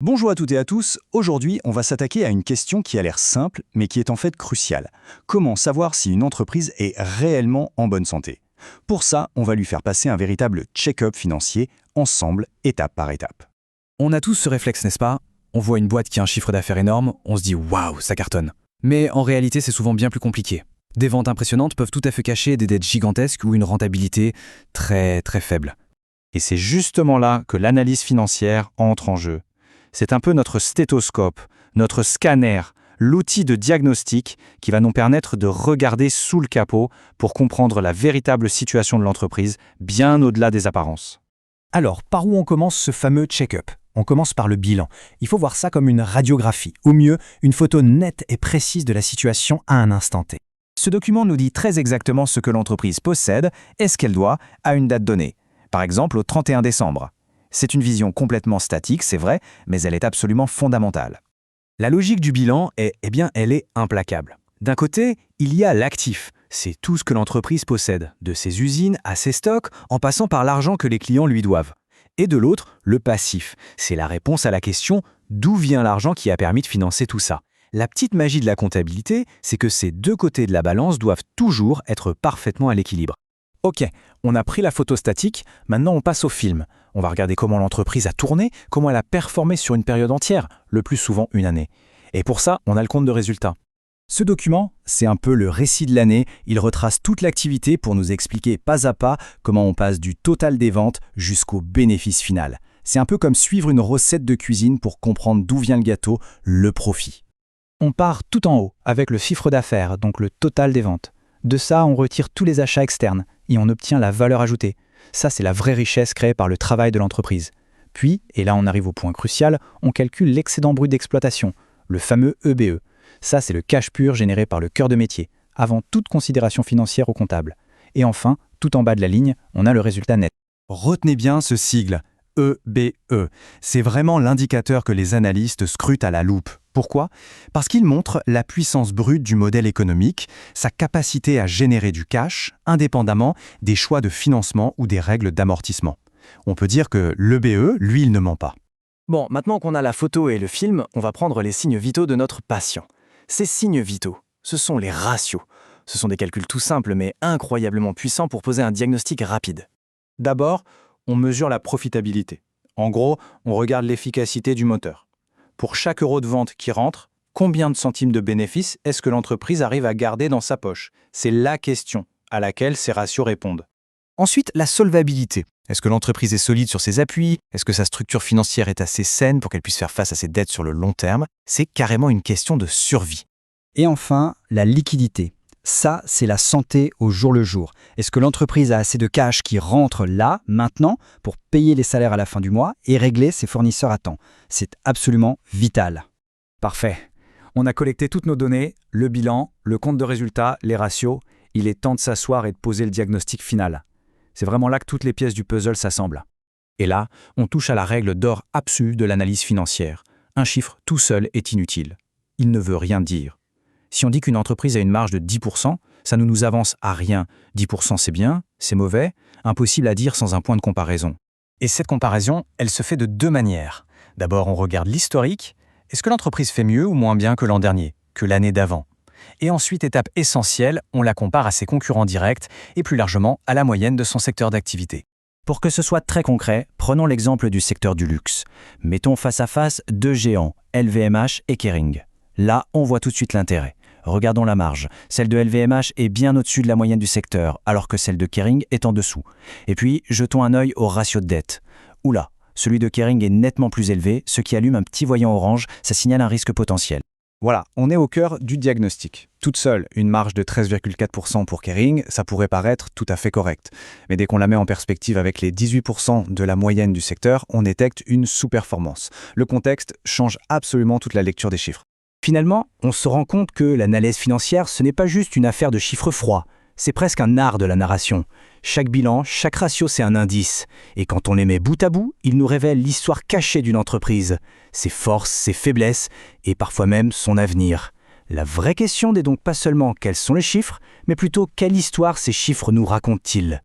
Bonjour à toutes et à tous, aujourd'hui on va s'attaquer à une question qui a l'air simple mais qui est en fait cruciale. Comment savoir si une entreprise est réellement en bonne santé? Pour ça, on va lui faire passer un véritable check-up financier, ensemble, étape par étape. On a tous ce réflexe, n'est-ce pas? On voit une boîte qui a un chiffre d'affaires énorme, on se dit waouh, ça cartonne. Mais en réalité, c'est souvent bien plus compliqué. Des ventes impressionnantes peuvent tout à fait cacher des dettes gigantesques ou une rentabilité très faible. Et c'est justement là que l'analyse financière entre en jeu. C'est un peu notre stéthoscope, notre scanner, l'outil de diagnostic qui va nous permettre de regarder sous le capot pour comprendre la véritable situation de l'entreprise, bien au-delà des apparences. Alors, par où on commence ce fameux check-up? On commence par le bilan. Il faut voir ça comme une radiographie, au mieux, une photo nette et précise de la situation à un instant T. Ce document nous dit très exactement ce que l'entreprise possède et ce qu'elle doit à une date donnée. Par exemple, au 31 décembre. C'est une vision complètement statique, c'est vrai, mais elle est absolument fondamentale. La logique du bilan elle est implacable. D'un côté, il y a l'actif. C'est tout ce que l'entreprise possède, de ses usines à ses stocks, en passant par l'argent que les clients lui doivent. Et de l'autre, le passif. C'est la réponse à la question d'où vient l'argent qui a permis de financer tout ça. La petite magie de la comptabilité, c'est que ces deux côtés de la balance doivent toujours être parfaitement à l'équilibre. Ok, on a pris la photo statique, maintenant on passe au film. On va regarder comment l'entreprise a tourné, comment elle a performé sur une période entière, le plus souvent une année. Et pour ça, on a le compte de résultat. Ce document, c'est un peu le récit de l'année, il retrace toute l'activité pour nous expliquer pas à pas comment on passe du total des ventes jusqu'au bénéfice final. C'est un peu comme suivre une recette de cuisine pour comprendre d'où vient le gâteau, le profit. On part tout en haut, avec le chiffre d'affaires, donc le total des ventes. De ça, on retire tous les achats externes et on obtient la valeur ajoutée. Ça, c'est la vraie richesse créée par le travail de l'entreprise. Puis, et là on arrive au point crucial, on calcule l'excédent brut d'exploitation, le fameux EBE. Ça, c'est le cash pur généré par le cœur de métier, avant toute considération financière au comptable. Et enfin, tout en bas de la ligne, on a le résultat net. Retenez bien ce sigle, EBE. C'est vraiment l'indicateur que les analystes scrutent à la loupe. Pourquoi? Parce qu'il montre la puissance brute du modèle économique, sa capacité à générer du cash, indépendamment des choix de financement ou des règles d'amortissement. On peut dire que l'EBE, lui, il ne ment pas. Bon, maintenant qu'on a la photo et le film, on va prendre les signes vitaux de notre patient. Ces signes vitaux, ce sont les ratios. Ce sont des calculs tout simples mais incroyablement puissants pour poser un diagnostic rapide. D'abord, on mesure la profitabilité. En gros, on regarde l'efficacité du moteur. Pour chaque euro de vente qui rentre, combien de centimes de bénéfice est-ce que l'entreprise arrive à garder dans sa poche? C'est la question à laquelle ces ratios répondent. Ensuite, la solvabilité. Est-ce que l'entreprise est solide sur ses appuis? Est-ce que sa structure financière est assez saine pour qu'elle puisse faire face à ses dettes sur le long terme? C'est carrément une question de survie. Et enfin, la liquidité. Ça, c'est la santé au jour le jour. Est-ce que l'entreprise a assez de cash qui rentre là, maintenant, pour payer les salaires à la fin du mois et régler ses fournisseurs à temps? C'est absolument vital. Parfait. On a collecté toutes nos données, le bilan, le compte de résultats, les ratios. Il est temps de s'asseoir et de poser le diagnostic final. C'est vraiment là que toutes les pièces du puzzle s'assemblent. Et là, on touche à la règle d'or absolue de l'analyse financière. Un chiffre tout seul est inutile. Il ne veut rien dire. Si on dit qu'une entreprise a une marge de 10%, ça ne nous avance à rien. 10% c'est bien, c'est mauvais, impossible à dire sans un point de comparaison. Et cette comparaison, elle se fait de deux manières. D'abord, on regarde l'historique. Est-ce que l'entreprise fait mieux ou moins bien que l'an dernier, que l'année d'avant? Et ensuite, étape essentielle, on la compare à ses concurrents directs et plus largement à la moyenne de son secteur d'activité. Pour que ce soit très concret, prenons l'exemple du secteur du luxe. Mettons face à face deux géants, LVMH et Kering. Là, on voit tout de suite l'intérêt. Regardons la marge. Celle de LVMH est bien au-dessus de la moyenne du secteur, alors que celle de Kering est en dessous. Et puis, jetons un œil au ratio de dette. Oula, celui de Kering est nettement plus élevé, ce qui allume un petit voyant orange, ça signale un risque potentiel. Voilà, on est au cœur du diagnostic. Toute seule, une marge de 13,4% pour Kering, ça pourrait paraître tout à fait correct. Mais dès qu'on la met en perspective avec les 18% de la moyenne du secteur, on détecte une sous-performance. Le contexte change absolument toute la lecture des chiffres. Finalement, on se rend compte que l'analyse financière, ce n'est pas juste une affaire de chiffres froids. C'est presque un art de la narration. Chaque bilan, chaque ratio, c'est un indice. Et quand on les met bout à bout, ils nous révèlent l'histoire cachée d'une entreprise, ses forces, ses faiblesses, et parfois même son avenir. La vraie question n'est donc pas seulement quels sont les chiffres, mais plutôt quelle histoire ces chiffres nous racontent-ils.